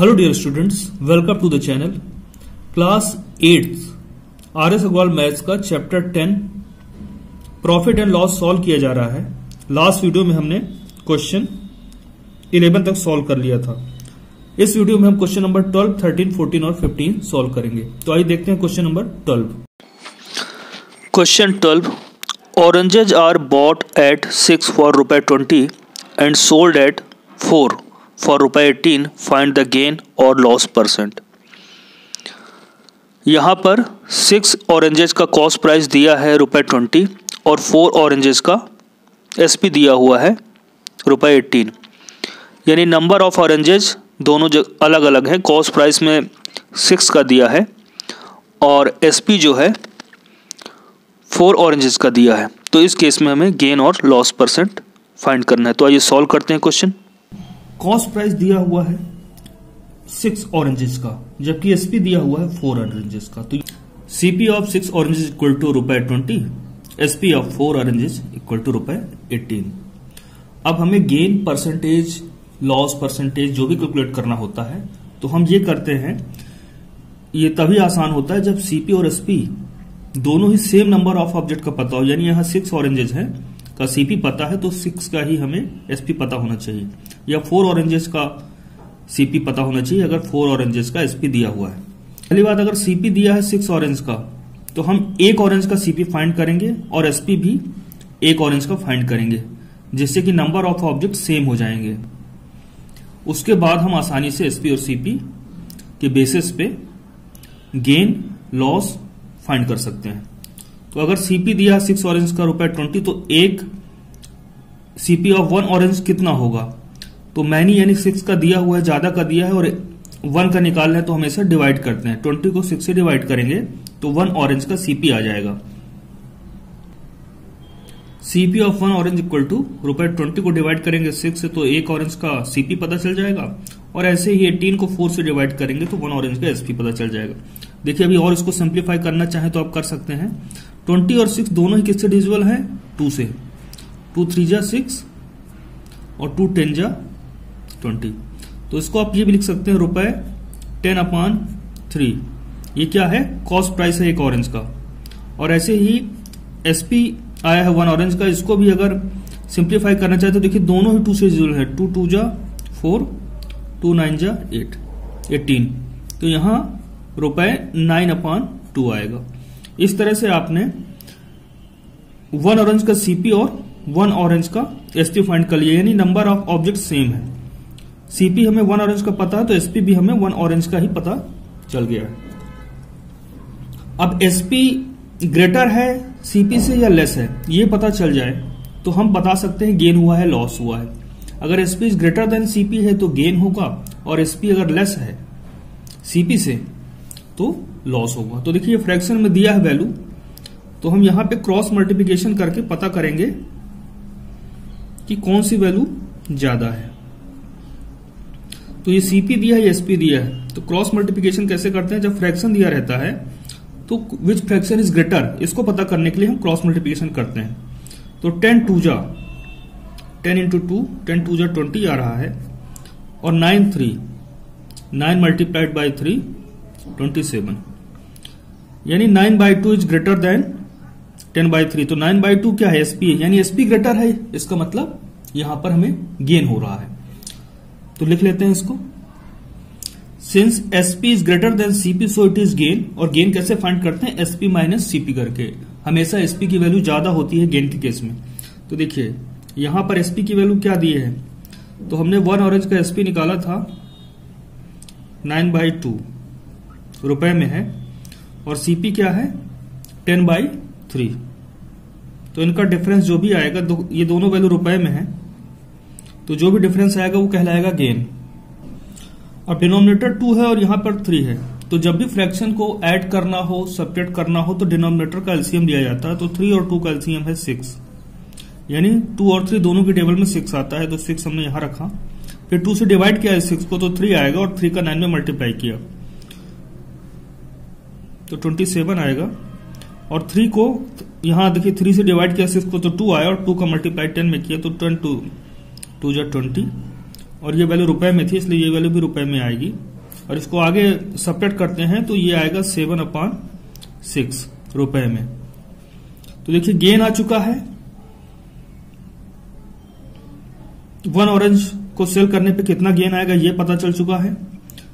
Hello dear students, welcome to the channel. Class 8 R S. Aggarwal maths का chapter 10 profit and loss solve किया जा रहा है। लास्ट वीडियो में हमने क्वेश्चन 11 तक सॉल्व कर लिया था। इस वीडियो में हम क्वेश्चन नंबर 12, 13, 14 और 15 सॉल्व करेंगे। तो आइए देखते हैं question number 12। Question 12. Oranges are bought at 6 for ₹20 and sold at 4 for ₹18. Find the gain or loss percent. यहाँ पर 6 ऑरेंजेस का कॉस्ट प्राइस दिया है ₹20 और 4 ऑरेंजेस का SP दिया हुआ है ₹18। यानी नंबर ऑफ ऑरेंजेस दोनों अलग अलग हैं। कॉस्ट प्राइस में 6 का दिया है और SP जो है 4 ऑरेंजेस का दिया है। तो इस केस में हमें गेन और लॉस परसेंट फाइंड करना है। तो आइए सॉल्व करते हैं क्वेश्चन। कॉस्ट प्राइस दिया हुआ है 6 ऑरेंजेस का, जबकि SP दिया हुआ है 4 ऑरेंजेस का। तो CP of 6 oranges equal to ₹20, SP of 4 oranges equal to ₹18। अब हमें गेन परसेंटेज, लॉस परसेंटेज जो भी कैलकुलेट करना होता है, तो हम ये करते हैं। ये तभी आसान होता है जब CP और SP दोनों ही सेम नंबर ऑफ ऑब्जेक्ट का पता हो। यानी यहाँ 6 ऑरेंजेस है का CP पता है, तो 6 का ही हमें SP पता होना चाहिए, या 4 ऑरेंजेस का CP पता होना चाहिए अगर 4 ऑरेंजेस का SP दिया हुआ है। पहली बात, अगर CP दिया है 6 ऑरेंज का, तो हम 1 ऑरेंज का CP फाइंड करेंगे और SP भी 1 ऑरेंज का फाइंड करेंगे, जिससे कि नंबर ऑफ ऑब्जेक्ट सेम हो जाएंगे। उसके बाद हम आसानी से SP और CP के बेसिस पे गेन लॉस फाइंड कर सकते हैं। तो अगर CP दिया 6 ऑरेंज का ₹20, तो एक CP ऑफ 1 ऑरेंज कितना होगा? तो मैनी यानी 6 का दिया हुआ है, ज्यादा का दिया है और 1 का निकालना है, तो हमेशा डिवाइड करते हैं। 20 को 6 से डिवाइड करेंगे तो 1 ऑरेंज का CP आ जाएगा। CP of 1 orange equal to ₹20 को डिवाइड करेंगे 6 से, तो 1 ऑरेंज का CP पता चल जाएगा। और ऐसे ही 18 को 4 से डिवाइड करेंगे तो 1 ऑरेंज का SP पता चल जाएगा। देखिए, अभी और इसको सिंप्लीफाई करना चाहे तो आप कर सकते हैं। 20 और 6 दोनों ही किससे डिविजिबल है? 2 से। 2 3 जा 6 और 2 10 जा 20। तो इसको आप ये भी लिख सकते हैं ₹10/3। ये क्या है? कॉस्ट प्राइस है 1 ऑरेंज का। और ऐसे ही SP आया है 1 ऑरेंज का। इसको भी अगर सिंप्लीफाई करना चाहे तो देखिए दोनों ही 2 से डिविजिबल है। 2 2 जा 4, 2 9 जा 8, 18। तो यहां ₹9/2 आएगा। इस तरह से आपने 1 ऑरेंज का CP और 1 ऑरेंज का SP फाइंड कर लिया, यानी नंबर ऑफ ऑब्जेक्ट सेम है। CP हमें 1 ऑरेंज का पता है, तो SP भी हमें 1 ऑरेंज का ही पता चल गया है। अब SP ग्रेटर है CP से या लेस है, ये पता चल जाए तो हम बता सकते हैं गेन हुआ है, लॉस हुआ है। अगर SP is greater than CP है तो गेन होगा, और SP अगर लेस है CP से तो लॉस होगा। तो देखिए, फ्रैक्शन में दिया है वैल्यू, तो हम यहां पे क्रॉस मल्टीप्लिकेशन करके पता करेंगे कि कौन सी वैल्यू ज्यादा है। तो ये CP दिया है, ये SP दिया है। तो क्रॉस मल्टीप्लिकेशन कैसे करते हैं? जब फ्रैक्शन दिया रहता है तो विच फ्रैक्शन इज ग्रेटर, इसको पता करने के लिए हम क्रॉस मल्टीप्लिकेशन करते हैं। तो 10 2 जा 10 इंटू 2, 10 2 जा 20 आ रहा है, और 9 3, 9 मल्टीप्लाइड बाई 3 27, यानी 9/2 इज ग्रेटर देन 10/3। तो 9/2 क्या है? SP है, यानी SP ग्रेटर है। इसका मतलब यहां पर हमें गेन हो रहा है। तो लिख लेते हैं इसको। Since SP is greater than CP so it is gain. और गेन कैसे फाइंड करते हैं? SP माइनस CP करके। हमेशा SP की वैल्यू ज्यादा होती है गेन के केस में। तो देखिए, यहां पर SP की वैल्यू क्या दी है? तो हमने 1 ऑरेंज का SP निकाला था 9/2 रुपए में है, और CP क्या है? 10/3। तो इनका डिफरेंस जो भी आएगा, ये दोनों वैल्यू रुपए में है, तो जो भी डिफरेंस आएगा वो कहलाएगा गेन। अब डिनोमिनेटर 2 है और यहां पर 3 है, तो जब भी फ्रैक्शन को ऐड करना हो, सब्ट्रैक्ट करना हो, तो डिनोमिनेटर का एलसीएम लिया जाता है। तो 3 और 2 का एलसीएम है 6, यानी 2 और 3 दोनों की टेबल में 6 आता है, तो 6 हमने यहां रखा। फिर 2 से डिवाइड किया है 6 को, तो 3 आएगा, और 3 का 9 में मल्टीप्लाई किया तो 27 आएगा। और 3 को यहां देखिए 3 से डिवाइड किया 6 को, तो 2 आया, और 2 का मल्टीप्लाई 10 में किया तो 10 2 जा 20, और ये वैल्यू रुपए में थी, इसलिए ये वैल्यू भी रुपए में आएगी। और इसको आगे सब्ट्रैक्ट करते हैं तो ये आएगा 7/6 रुपए में। तो देखिए गेन आ चुका है। 1 ऑरेंज को सेल करने पे कितना गेन आएगा ये पता चल चुका है।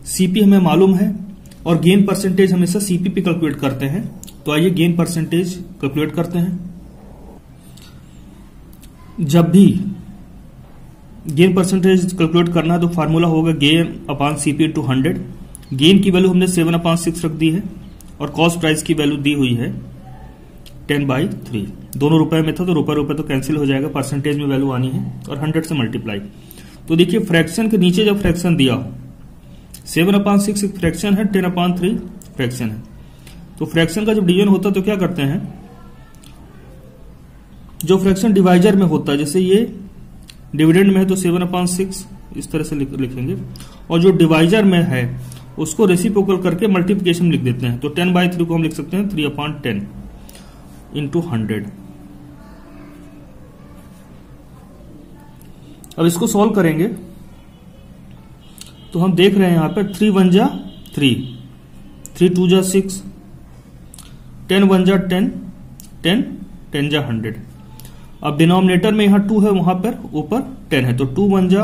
सीपी हमें मालूम है और गेन परसेंटेज हमेशा सीपी पे कैलकुलेट करते हैं। तो आइए गेन परसेंटेज कैलकुलेट करते हैं। जब भी गेन परसेंटेज कैलकुलेट करना है तो फार्मूला होगा gain upon CP into 100। Gain की वैल्यू हमने 7/6 रख दी है और कॉस्ट प्राइस की वैल्यू दी हुई है 10/3। दोनों रुपए में था तो रुपए तो कैंसिल हो जाएगा, परसेंटेज में वैल्यू आनी है और 100 से मल्टीप्लाई। तो देखिए फ्रैक्शन के नीचे जब फ्रैक्शन दिया हो 7/6 एक फ्रैक्शन है, 10/3 फ्रैक्शन है। तो फ्रैक्शन का जब डिवीजन होता है तो क्या करते हैं, जो फ्रैक्शन डिवाइजर में होता है, जैसे ये डिविडेंड में है तो 7/6 इस तरह से लिखेंगे, और जो डिवाइजर में है उसको रेसिप्रोकल करके मल्टीप्लिकेशन में लिख देते हैं। तो 10/3 को हम लिख सकते हैं 3/10 इंटू 100। अब इसको सॉल्व करेंगे तो हम देख रहे हैं यहां पर 3 1 जा 3, 3 2 जा 6, 10 1 जा 10, 10 10 जा 100। अब डिनोमिनेटर में यहां 2 है, वहां पर ऊपर 10 है, तो 2 1 जा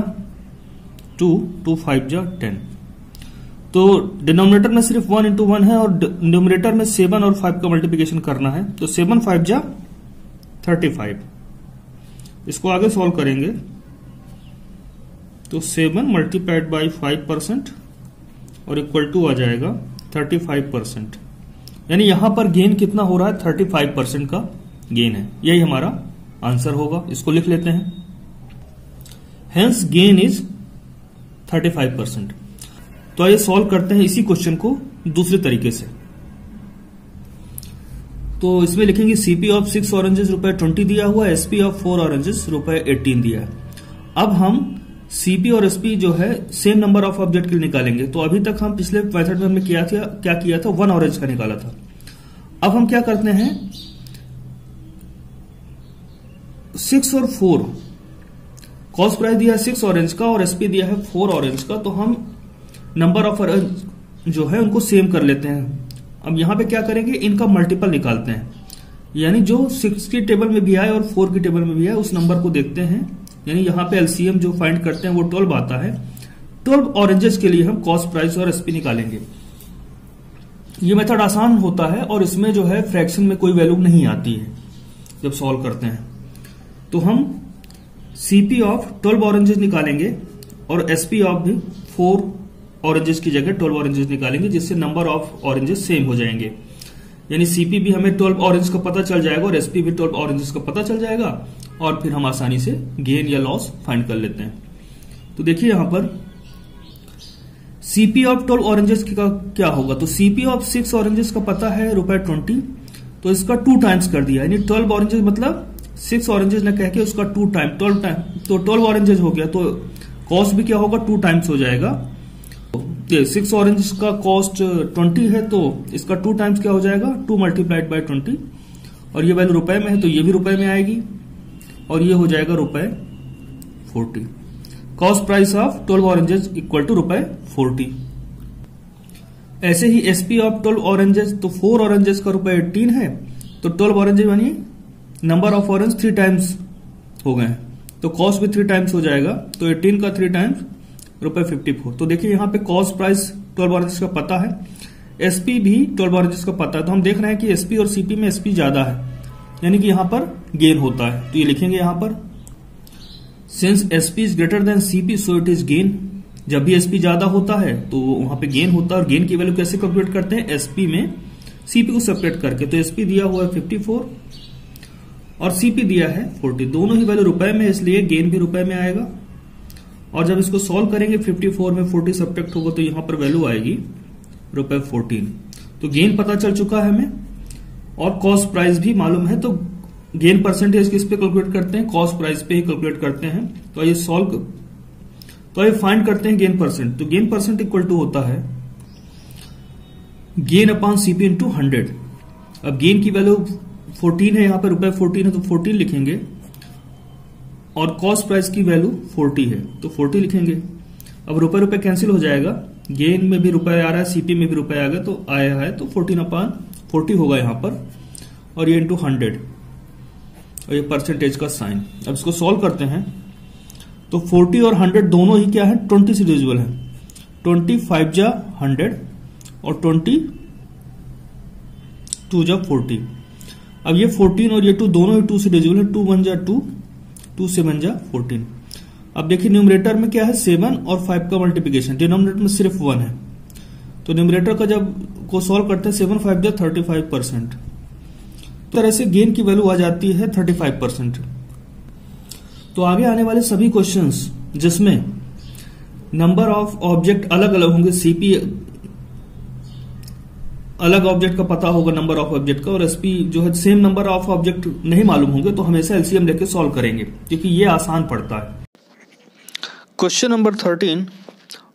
2, 2 5 जा 10। तो डिनोमिनेटर में सिर्फ 1 इंटू 1 है और न्यूमरेटर में 7 और 5 का मल्टीप्लिकेशन करना है। तो 7 5 जा 35। इसको आगे सॉल्व करेंगे तो 7 मल्टीप्लाइड बाई 5% और इक्वल टू आ जाएगा 35%। यानी यहां पर गेन कितना हो रहा है, 35% का गेन है। यही हमारा आंसर होगा। इसको लिख लेते हैं, हेंस गेन इज 35%। तो आइए सॉल्व करते हैं इसी क्वेश्चन को दूसरे तरीके से। तो इसमें लिखेंगे सीपी ऑफ 6 ऑरेंजेस ₹20 दिया हुआ, एसपी ऑफ 4 ऑरेंजेस ₹18 दिया है। अब हम सीपी और एसपी जो है सेम नंबर ऑफ ऑब्जेक्ट के लिए निकालेंगे। तो अभी तक हम पिछले मेथड में हमने क्या किया था, 1 ऑरेंज का निकाला था। अब हम क्या करते हैं, 6 और 4 कॉस्ट प्राइस दिया है 6 ऑरेंज का और एसपी दिया है 4 ऑरेंज का, तो हम नंबर ऑफ ऑरेंज जो है उनको सेम कर लेते हैं। अब यहां पे क्या करेंगे, इनका मल्टीपल निकालते हैं, यानी जो 6 की टेबल में भी आए और 4 की टेबल में भी आए उस नंबर को देखते हैं। यानी यहां पे एलसीएम जो फाइंड करते हैं वो 12 आता है। 12 ऑरेंजेस के लिए हम कॉस्ट प्राइस और एसपी निकालेंगे। ये मेथड आसान होता है और इसमें जो है फ्रैक्शन में कोई वैल्यू नहीं आती है जब सॉल्व करते हैं। तो हम सीपी ऑफ 12 ऑरेंजेस निकालेंगे और एसपी ऑफ भी 4 ऑरेंजेस की जगह 12 ऑरेंजेस निकालेंगे, जिससे नंबर ऑफ ऑरेंजेस सेम हो जाएंगे। यानी सीपी भी हमें 12 ऑरेंज का पता चल जाएगा और एसपी भी 12 ऑरेंजेस का पता चल जाएगा और फिर हम आसानी से गेन या लॉस फाइंड कर लेते हैं। तो देखिए यहां पर सीपी ऑफ 12 ऑरेंजेस का क्या होगा, तो सीपी ऑफ 6 ऑरेंजेस का पता है ₹20, तो इसका 2 टाइम्स कर दिया, यानी 12 ऑरेंजेस मतलब 6 ऑरेंजेस न कह के उसका 2 टाइम 12 टाइम, तो 12 ऑरेंजेस हो गया, तो कॉस्ट भी क्या होगा 2 टाइम्स हो जाएगा। 6 ऑरेंज का कॉस्ट 20 है तो इसका 2 टाइम्स क्या हो जाएगा, 2 मल्टीप्लाइड बाय 20, और ये वैल्यू रुपए में है तो ये भी रुपए में आएगी और ये हो जाएगा ₹40। Cost price of 12 oranges equal to ₹40। ऐसे ही एसपी ऑफ 12 ऑरेंजेस, तो 4 ऑरेंजेस का ₹18 है, तो 12 ऑरेंजेस यानी नंबर ऑफ ऑरेंज 3 टाइम्स हो गए, तो कॉस्ट भी 3 टाइम्स हो जाएगा, तो 18 का 3 टाइम्स ₹54। तो देखिए यहां पे कॉस्ट प्राइस 12 ऑरेंजेस का पता है, एसपी भी 12 ऑरेंजेस का पता है, तो हम देख रहे हैं कि एसपी और सीपी में एसपी ज्यादा है, यानी कि यहां पर गेन होता है। तो ये लिखेंगे यहां पर, since SP is greater than CP so it is gain. जब भी एसपी ज्यादा होता है तो वहां पे गेन होता है, और गेन की वैल्यू कैसे कैलकुलेट करते हैं, एसपी में सीपी को सेपरेट करके। तो एसपी दिया हुआ है 54 और सीपी दिया है 40, दोनों ही वैल्यू रुपए में, इसलिए गेन भी रुपए में आएगा। और जब इसको सॉल्व करेंगे 54 में 40 सब्ट्रैक्ट होगा तो यहां पर वैल्यू आएगी ₹14। तो गेन पता चल चुका है हमें और कॉस्ट प्राइस भी मालूम है, तो गेन परसेंटेज किस पे कैलकुलेट करते हैं, कॉस्ट प्राइस पे ही कैलकुलेट करते हैं। तो आइए फाइंड करते हैं गेन परसेंट। तो गेन परसेंट इक्वल टू होता है गेन अपॉन सीपी इंटू 100। अब गेन की वैल्यू 14 है, यहां पर ₹14 है तो 14 लिखेंगे, और कॉस्ट प्राइस की वैल्यू 40 है तो 40 लिखेंगे। अब रुपए कैंसिल हो जाएगा गेन में भी रुपए आ रहा है, सीपी में भी रुपए आ गए, तो आया है तो 14/40 होगा यहां पर, और ये इंटू 100 और ये परसेंटेज का साइन। अब इसको सॉल्व करते हैं तो 40 और 100 दोनों ही क्या है, 20 से डिविजिबल है। 25 जा 100 और 22 जा 40। अब ये 14 और ये 2 दोनों ही 2 से डिविजिबल है। 2 1 जा 2, 2 7 जा 14। अब देखिए न्यूमरेटर में क्या है, 7 और 5 का मल्टीप्लिकेशन, डिनोमिनेटर में सिर्फ 1 है, तो न्यूमरेटर का जब को सॉल्व करते हैं 7 5 जा 35%। तरह से गेन की वैल्यू आ जाती है 35%। तो आगे आने वाले सभी क्वेश्चंस जिसमें नंबर ऑफ ऑब्जेक्ट अलग अलग होंगे, सीपी अलग ऑब्जेक्ट का पता होगा नंबर ऑफ ऑब्जेक्ट का, और एसपी जो है सेम नंबर ऑफ ऑब्जेक्ट नहीं मालूम होंगे, तो हमेशा एलसीएम लेके सॉल्व करेंगे क्योंकि ये आसान पड़ता है। Question number 13,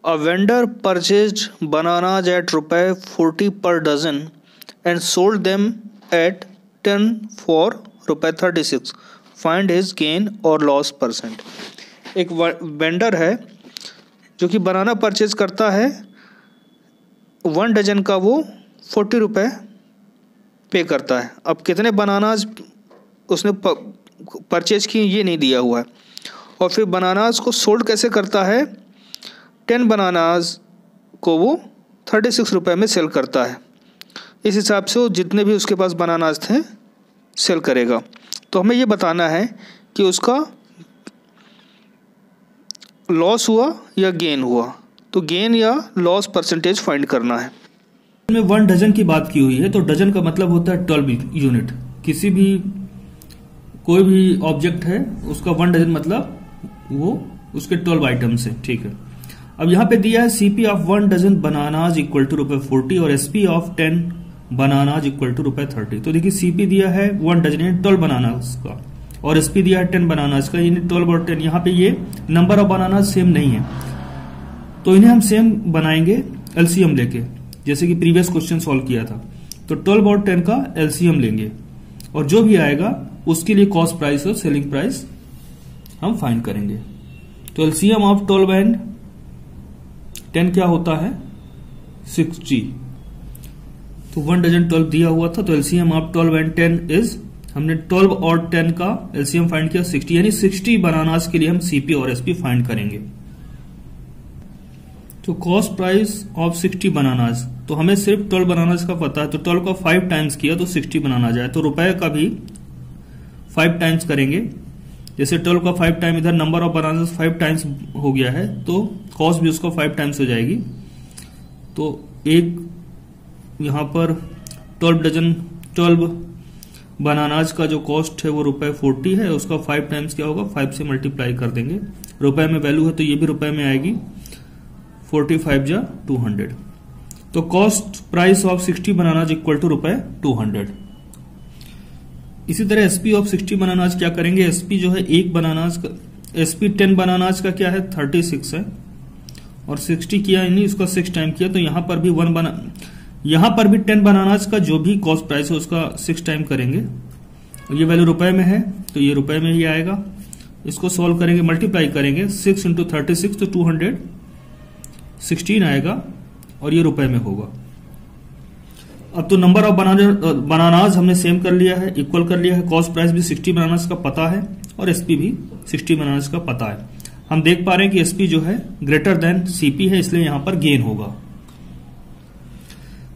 a vendor purchased bananas at ₹40 per dozen and sold them at 10 for ₹36। Find his gain और लॉस परसेंट। एक वेंडर है जो कि बनाना परचेज करता है, 1 डजन का वो 40 रुपये पे करता है। अब कितने बनानाज उसने परचेज किए ये नहीं दिया हुआ है, और फिर बनानाज को सोल्ड कैसे करता है, 10 बनानाज को वो 36 रुपये में सेल करता है। इस हिसाब से वो जितने भी उसके पास बनानाज थे सेल करेगा। तो हमें ये बताना है कि उसका लॉस हुआ या गेन हुआ, तो गेन या लॉस परसेंटेज फाइंड करना है। में 1 डजन की बात की हुई है, तो डजन का मतलब होता है 12 यूनिट। किसी भी कोई भी ऑब्जेक्ट है उसका 1 डजन मतलब वो उसके 12 आइटम्स है, ठीक है। अब यहां पे दिया है CP of 1 dozen bananas equal to ₹40 और SP of 10 bananas equal to ₹30। तो देखिए सीपी दिया है 1 डजन यानी 12 बनानाज का, और एसपी दिया है 10 बनानाज का, यानी 12 और 10। यहाँ पे ये नंबर ऑफ बनानाज सेम नहीं है, तो इन्हें हम सेम बनाएंगे एलसीएम लेके, जैसे कि प्रीवियस क्वेश्चन सॉल्व किया था। तो 12 और 10 का एलसीएम लेंगे, और जो भी आएगा उसके लिए कॉस्ट प्राइस और सेलिंग प्राइस हम फाइंड करेंगे। तो एलसीएम ऑफ 12 एंड 10 क्या होता है, 60। तो 1 डजन 12 दिया हुआ था, तो एलसीएम ऑफ 12 एंड 10 इज, हमने 12 और 10 का एलसीएम फाइंड किया 60, यानी 60 बनानास के लिए हम सीपी और एसपी फाइंड करेंगे। तो कॉस्ट प्राइस ऑफ 60 बनानास, तो हमें सिर्फ 12 बनानास का पता है, तो 12 का 5 टाइम्स किया तो 60 बनाना जाए, तो रुपए का भी 5 टाइम्स करेंगे। जैसे 12 का 5 टाइम, इधर नंबर ऑफ बनानास 5 टाइम्स हो गया है, तो कॉस्ट भी उसका 5 टाइम्स हो जाएगी। तो एक यहां पर 12 डजन 12 बनानाज का जो कॉस्ट है वो ₹40 है, उसका 5 टाइम्स क्या होगा, 5 से मल्टीप्लाई कर देंगे। रुपए में वैल्यू है तो ये भी रुपए में आएगी, 45 जा 200। तो cost price of 60 bananas equal to ₹200। इसी तरह एसपी ऑफ 60 बनानाज क्या करेंगे, एसपी जो है एक बनानाज का, एसपी 10 बनानाज का क्या है 36 है, और 60 किया यानी उसका 6 टाइम किया, तो यहां पर भी यहां पर भी 10 बनानाज का जो भी कॉस्ट प्राइस है उसका 6 टाइम करेंगे। ये वैल्यू रुपए में है तो ये रुपए में ही आएगा। इसको सॉल्व करेंगे, मल्टीप्लाई करेंगे, 6 इंटू 36 तो 216 आएगा, और ये रुपए में होगा। अब तो नंबर ऑफ बनानाज हमने सेम कर लिया है, इक्वल कर लिया है, कॉस्ट प्राइस भी 60 बनानाज का पता है, और एसपी भी 60 बनानाज का पता है। हम देख पा रहे हैं कि एसपी जो है ग्रेटर देन सीपी है, इसलिए यहां पर गेन होगा।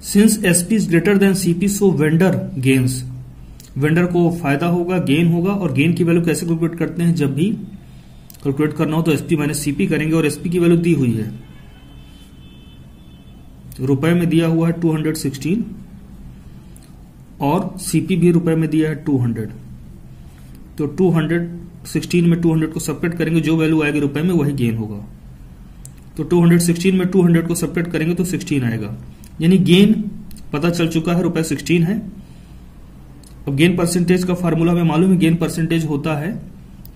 Since SP is greater than CP so vendor gains, vendor को फायदा होगा, गेन होगा। और गेन की वैल्यू कैसे कैलकुलेट करते हैं, जब भी कैलकुलेट करना हो तो एसपी माइनस सीपी करेंगे, और एसपी की वैल्यू दी हुई है, रुपए में दिया हुआ है 216, और सीपी भी रुपए में दिया है 200। तो 216 में 200 को सेपरेट करेंगे, जो वैल्यू आएगी रुपए में वही गेन होगा। तो 216 में 200 को सेपरेट करेंगे तो 16 आएगा, यानी गेन पता चल चुका है, रुपए 16 है। अब गेन परसेंटेज का फार्मूला हमें मालूम है, गेन परसेंटेज होता है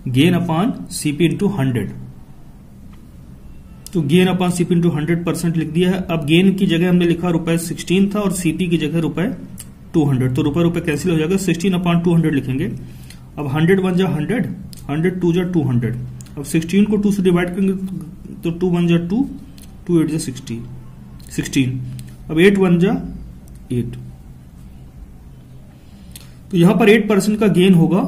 गेन अपॉन सीपी इंटू 100। तो गेन अपॉन सीपी इंटू 100% लिख दिया है। अब गेन की जगह हमने लिखा रुपए 16 था, और सीपी की जगह रुपए 200, तो रुपए कैंसिल हो जाएगा, 16 अपॉन 200 लिखेंगे। अब 100 1 जा 100, 100 2 जा 200। अब 16 को 2 से डिवाइड करेंगे तो 2 1 जा 2, 2 8 जा 60, 16। अब 8 1 जा 8, तो यहां पर 8% का गेन होगा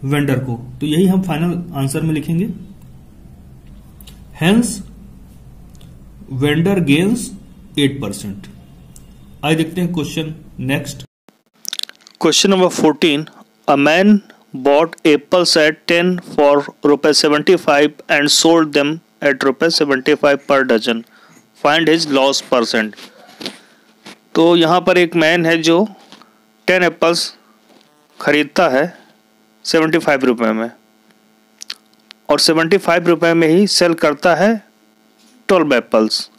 वेंडर को, तो यही हम फाइनल आंसर में लिखेंगे। Hence vendor gains 8%। आइए देखते हैं question next. Question number 14, a man bought apples at 10 for ₹75 and sold them at ₹75 per dozen. Find his loss percent. तो यहाँ पर एक मैन है जो 10 एप्पल्स खरीदता है 75 रुपये में और 75 रुपये में ही सेल करता है 12 एप्पल्स।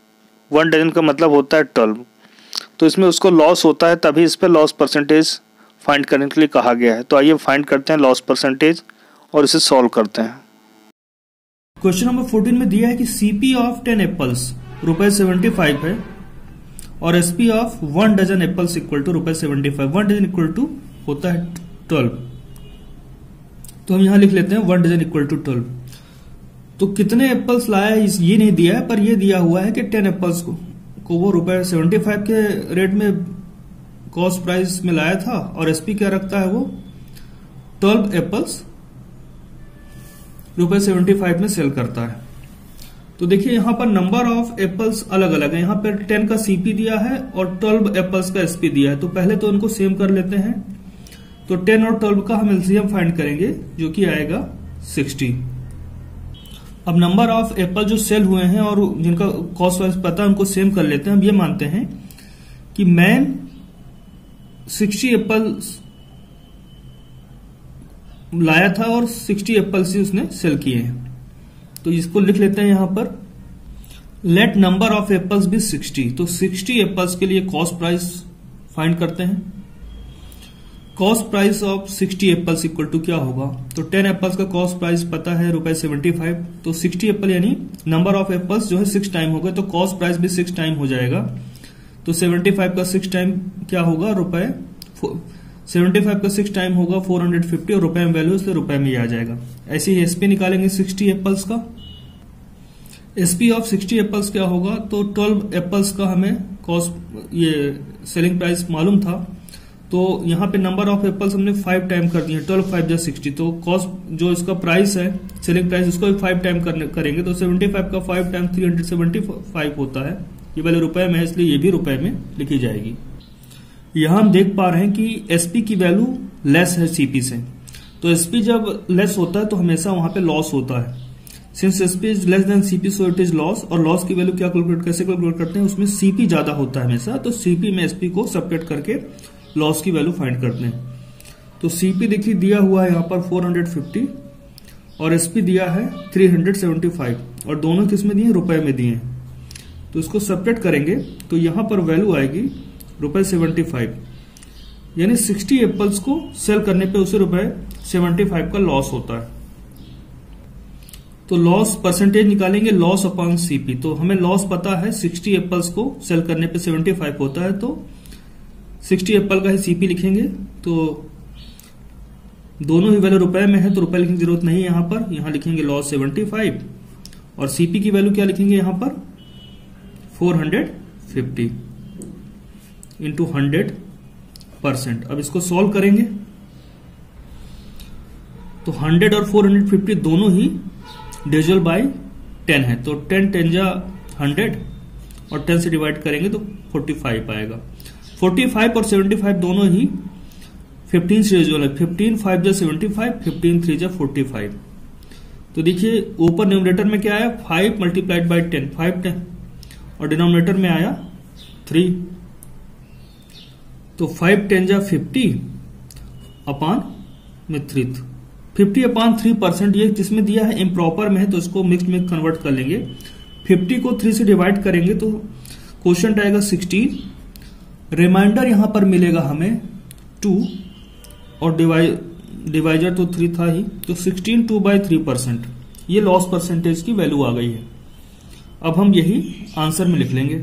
1 डजन का मतलब होता है 12, तो इसमें उसको लॉस होता है, तभी इस पर लॉस परसेंटेज फाइंड करने के लिए कहा गया है। तो आइए फाइंड करते हैं लॉस परसेंटेज और इसे सॉल्व करते हैं। क्वेश्चन नंबर 14 में दिया है कि सीपी ऑफ 10 एप्पल्स ₹75 है और SP of 1 dozen apples equal to ₹75। 1 dozen equal to होता है 12, तो हम यहां लिख लेते हैं 1 डजन इक्वल टू 12। तो कितने एप्पल्स लाया है ये नहीं दिया है, पर ये दिया हुआ है कि 10 एप्पल्स को वो ₹75 के रेट में कॉस्ट प्राइस में लाया था और एसपी क्या रखता है, वो 12 एप्पल्स ₹75 में सेल करता है। तो देखिए यहां पर नंबर ऑफ एप्पल्स अलग अलग है, यहां पर 10 का सीपी दिया है और 12 एप्पल्स का एसपी दिया है। तो पहले तो उनको सेम कर लेते हैं, तो 10 और 12 का हम एलसीएम फाइंड करेंगे जो कि आएगा 60। अब नंबर ऑफ एप्पल जो सेल हुए हैं और जिनका कॉस्ट प्राइस पता है उनको सेम कर लेते हैं। हम ये मानते हैं कि मैन 60 एप्पल्स लाया था और 60 एप्पल्स ही उसने सेल किए हैं, तो इसको लिख लेते हैं यहां पर लेट नंबर ऑफ एप्पल्स भी 60। तो 60 एप्पल्स के लिए कॉस्ट प्राइस फाइंड करते हैं। Cost price of 60 apples equal to क्या होगा, तो 10 एप्पल्स का कॉस्ट प्राइस पता है ₹75, तो 60 एप्पल यानी नंबर ऑफ एप्पल्स जो है 6 टाइम हो गए, तो कॉस्ट प्राइस भी 6 टाइम हो जाएगा। तो 75 का 6 टाइम क्या होगा, ₹75 का 6 टाइम होगा 450 और रुपए में वैल्यू इसलिए रुपए में ही आ जाएगा। ऐसे ही एसपी निकालेंगे 60 एप्पल्स का। एसपी ऑफ 60 एप्पल्स क्या होगा, तो 12 एप्पल्स का हमें कॉस्ट ये सेलिंग प्राइस मालूम था, तो यहां पे नंबर ऑफ एप्पल्स हमने 5 टाइम कर दिए, 12 5 60, तो कॉस्ट जो इसका प्राइस है सेलिंग प्राइस उसको भी 5 टाइम करेंगे, तो 75 का 5 टाइम 375 होता है। ये वाले रुपए में है इसलिए ये भी रुपए में लिखी जाएगी। यहां हम देख पा रहे हैं कि एसपी की वैल्यू लेस है सीपी से, तो एसपी जब लेस होता है तो हमेशा वहां पे लॉस होता है। Since SP is less than CP so it is loss, और लॉस की वैल्यू क्या कैसे कैलकुलेट करते हैं, उसमें सीपी ज्यादा होता है हमेशा, तो सीपी में एसपी को सबट्रैक्ट करके लॉस की वैल्यू फाइंड करते हैं। तो सीपी देखिए दिया हुआ है यहां पर 450 और एसपी दिया है 375 और दोनों किसमें दिए, रुपए में दिए हैं। तो इसको सबट्रैक्ट करेंगे तो यहां पर वैल्यू आएगी ₹75, यानी 60 एप्पल्स को सेल करने पे उसे ₹75 का लॉस होता है। तो लॉस परसेंटेज निकालेंगे, लॉस अपॉन सीपी। तो हमें लॉस पता है 60 एप्पल्स को सेल करने पे 75 होता है, तो 60 एप्पल का ही सीपी लिखेंगे। तो दोनों ही वैल्यू रुपए में है तो रुपए लिखने की जरूरत नहीं है यहां पर, यहां लिखेंगे लॉस 75 और सीपी की वैल्यू क्या लिखेंगे यहां पर 450 इंटू 100%। अब इसको सॉल्व करेंगे तो 100 और 450 दोनों ही डिविजिबल बाय 10 है, तो 10 10 जा 100 और 10 से डिवाइड करेंगे तो 45 आएगा। 45 और 75 दोनों ही 15 से डिविजिबल है, 15 5 जा 75, 15 3 जा 45। तो देखिए ऊपर न्यूमरेटर में क्या आया 5 मल्टीप्लाइड बाय 10, 5 10 और डिनोमिनेटर में आया 3, तो 5 10 जा 50 अपॉन में 3, 50 अपॉन 3%। ये जिसमें दिया है इम्प्रॉपर में है तो इसको मिक्स्ड में कन्वर्ट कर लेंगे। 50 को 3 से डिवाइड करेंगे तो क्वोशिएंट आएगा 16, रिमाइंडर यहां पर मिलेगा हमें 2 और डिवाइजर तो 3 था ही, तो 16 2/3%। ये लॉस परसेंटेज की वैल्यू आ गई है। अब हम यही आंसर में लिख लेंगे,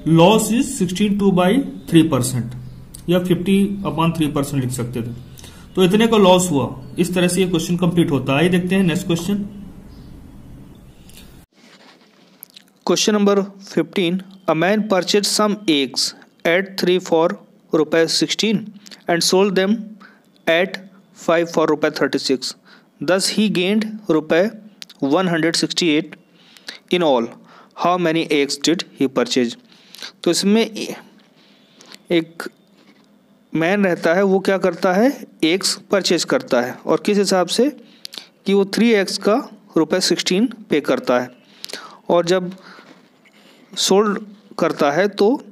लॉस इज 16 2/3% या 50/3% लिख सकते थे। तो इतने का लॉस हुआ। इस तरह से ये क्वेश्चन कंप्लीट होता है। आइए देखते हैं next question. Question number 15, a man purchase some eggs at 3 for ₹16 and sold them at 5 for ₹36. Thus he gained ₹168 in all. How many eggs did he purchase? तो इसमें एक मैन रहता है, वो क्या करता है, एग्स परचेज करता है, और किस हिसाब से कि वो 3 एग्स का ₹16 पे करता है, और जब सोल्ड करता है तो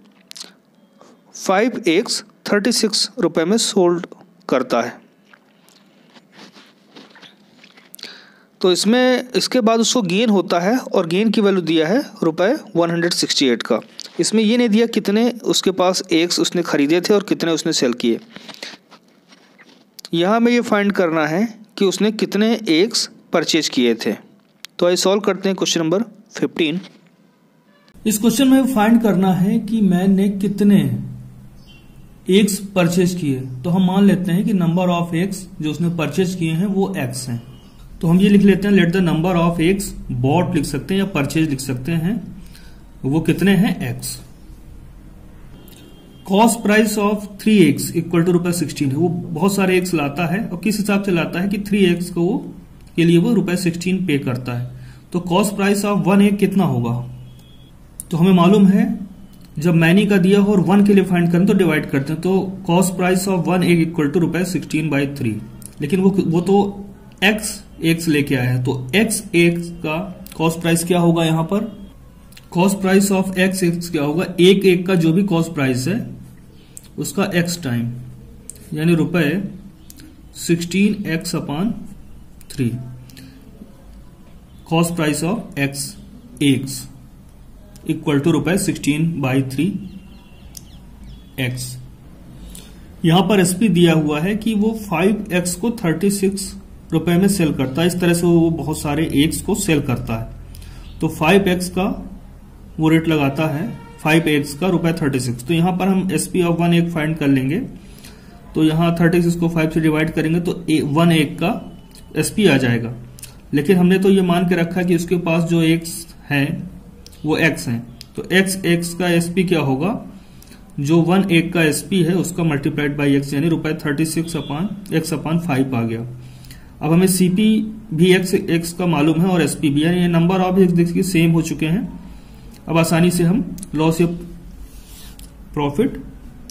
5 एग्स 36 रुपये में सोल्ड करता है। तो इसमें इसके बाद उसको गेन होता है, और गेन की वैल्यू दिया है ₹168 का। इसमें ये नहीं दिया कितने उसके पास एग्स उसने खरीदे थे और कितने उसने सेल किए। यहाँ में ये फाइंड करना है कि उसने कितने एग्स परचेज किए थे। तो आइए सॉल्व करते हैं क्वेश्चन नंबर 15। इस क्वेश्चन में फाइंड करना है कि मैन ने कितने एग्स परचेज किए। तो हम मान लेते हैं कि नंबर ऑफ एग्स जो उसने परचेज किए हैं वो एक्स हैं। तो हम ये लिख लेते हैं, let the number of eggs bought लिख सकते हैं या परचेज लिख सकते हैं, वो कितने हैं, x. Cost price of 3 eggs equal to ₹16 है। वो बहुत सारे एग्स लाता है, और किस हिसाब से लाता है कि 3 एग्स को के लिए वो ₹16 पे करता है। तो कॉस्ट प्राइस ऑफ 1 एग कितना होगा, तो हमें मालूम है जब मैनी का दिया हो और 1 के लिए फाइंड करें तो डिवाइड करते हैं। तो cost price of 1 egg equal to ₹16/3, लेकिन वो तो एक्स लेके आया है, तो एक्स का कॉस्ट प्राइस क्या होगा, यहां पर कॉस्ट प्राइस ऑफ एक्स क्या होगा, एक एग का जो भी कॉस्ट प्राइस है उसका एक्स टाइम, यानी ₹16x/3 cost price of x eggs equal to ₹16/3 x. यहां पर एसपी दिया हुआ है कि वो 5x को 36 रुपए में सेल करता है। इस तरह से वो बहुत सारे एग्स को सेल करता है। तो 5x का वो रेट लगाता है, 5 एग्स का ₹36। तो यहां पर हम एसपी ऑफ 1 एग फाइंड कर लेंगे। तो यहां 36 को 5 से डिवाइड करेंगे तो 1 एग का एसपी आ जाएगा। लेकिन हमने तो ये मान के रखा कि उसके पास जो एग्स हैं वो एक्स हैं। तो एक्स का एसपी क्या होगा, जो 1 एग का एसपी है उसका मल्टीप्लाइड बाई एक्स, यानी ₹36/x/5 आ गया। अब हमें सीपी भी एक्स का मालूम है और एसपी भी, यानी नंबर ऑफ एग्स देखिए सेम हो चुके हैं। अब आसानी से हम लॉस या प्रॉफिट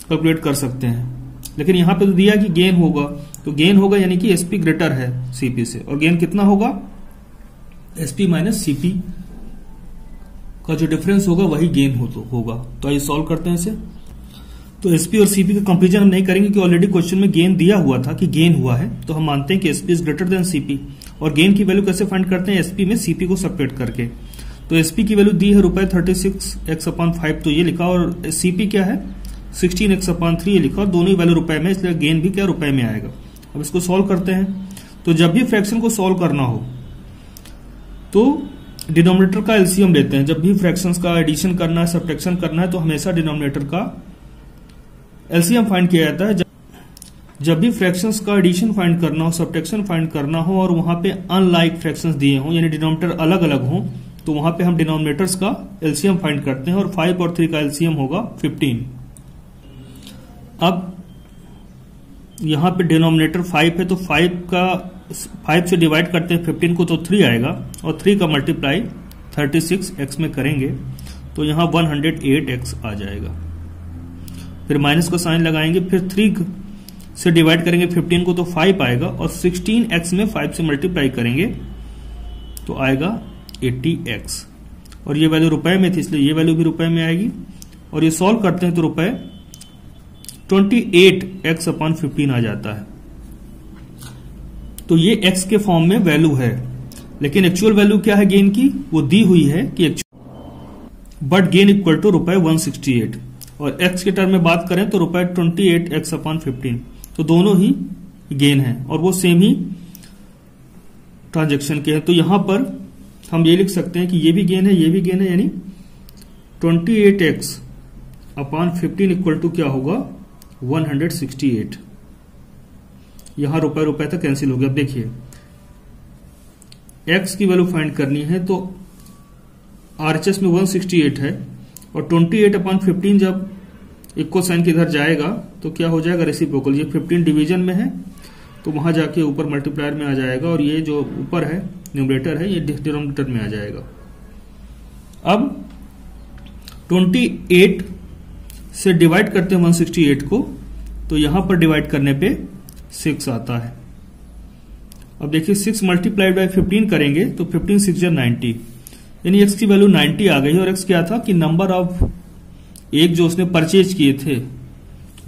कैलकुलेट कर सकते हैं। लेकिन यहां पे तो दिया कि गेन होगा, तो गेन होगा यानी कि एसपी ग्रेटर है सीपी से, और गेन कितना होगा, एसपी माइनस सीपी का जो डिफरेंस होगा वही गेन होगा। तो आइए सॉल्व करते हैं इसे। तो एसपी और सीपी का कंपेरिजन हम नहीं करेंगे कि ऑलरेडी क्वेश्चन में गेन दिया हुआ था कि गेन हुआ है, तो हम मानते हैं कि SP is greater than CP. और गेन की वैल्यू कैसे फाइंड करते हैं, एसपी में सीपी को सेपरेट करके। तो एसपी की वैल्यू दी है ₹36x/5, तो ये लिखा, और सीपी क्या है 16x/3 ये लिखा, और दोनों ही वैल्यू रुपए में, इसलिए गेन भी क्या रुपए में आएगा। अब इसको सॉल्व करते हैं। तो जब भी फ्रैक्शन को सॉल्व करना हो तो डिनोमिनेटर का एलसीएम लेते हैं। जब भी फ्रैक्शंस का एडिशन करना है, सब्ट्रैक्शन करना है, तो हमेशा डिनोमिनेटर का एलसीएम फाइंड किया जाता है। जब भी फ्रैक्शंस का एडिशन फाइंड करना हो, सब्ट्रैक्शन फाइंड करना हो, और वहां पे अनलाइक फ्रैक्शंस दिए हों, यानी डिनोमिनेटर अलग अलग हों, तो वहां पे हम डिनोमिनेटर्स का एलसीएम फाइंड करते हैं, और 5 और 3 का एलसीएम होगा 15। अब यहां पे डिनोमिनेटर 5 है, तो 5 से डिवाइड करते हैं 15 को, तो 3 आएगा, और 3 का मल्टीप्लाई 36x में करेंगे तो यहां 108x आ जाएगा। फिर माइनस का साइन लगाएंगे, फिर 3 से डिवाइड करेंगे 15 को, तो 5 आएगा, और 16x में 5 से मल्टीप्लाई करेंगे तो आएगा 80x। और ये वैल्यू रुपए में थी, इसलिए ये वैल्यू भी रुपए में आएगी। और ये सॉल्व करते हैं तो रुपए 28x/15 आ जाता है। तो ये x के फॉर्म में वैल्यू है, लेकिन एक्चुअल वैल्यू क्या है गेन की, वो दी हुई है कि बट गेन इक्वल टू ₹168, और x के टर्म में बात करें तो ₹28x/15। तो दोनों ही गेन है और वो सेम ही ट्रांजेक्शन के हैं। तो यहां पर हम ये लिख सकते हैं कि ये भी गेन है, ये भी गेन है, यानी 28x/15 इक्वल टू क्या होगा 168। यहां रुपए तक कैंसिल हो गया। अब देखिए x की वैल्यू फाइंड करनी है, तो RHS में 168 है और 28/15 जब इक्वल साइन के इधर जाएगा तो क्या हो जाएगा, रेसिप्रोकल। ये 15 डिवीजन में है तो वहां जाके ऊपर मल्टीप्लायर में आ जाएगा और ये जो ऊपर है न्यूमरेटर है ये डिनोमिनेटर में आ जाएगा। अब 28 से डिवाइड करते हैं 168 को, तो यहां पर डिवाइड करने पे 6 आता है। अब देखिए 6 मल्टीप्लाइड बाय 15 करेंगे तो 15 6 जा 90, यानी x की वैल्यू 90 आ गई। और x क्या था कि नंबर ऑफ एक जो उसने परचेज किए थे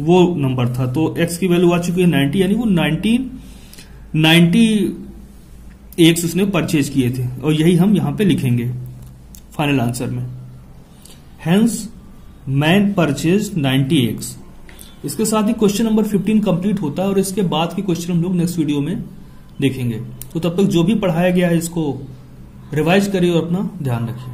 वो नंबर था, तो x की वैल्यू आ चुकी है 90, यानी वो 90 एक्स उसने परचेज किए थे और यही हम यहां पे लिखेंगे फाइनल आंसर में। Hence man purchase 90 x. इसके साथ ही क्वेश्चन नंबर 15 कंप्लीट होता है और इसके बाद के क्वेश्चन हम लोग नेक्स्ट वीडियो में देखेंगे। तो तब तक जो भी पढ़ाया गया है इसको रिवाइज करिए और अपना ध्यान रखिए।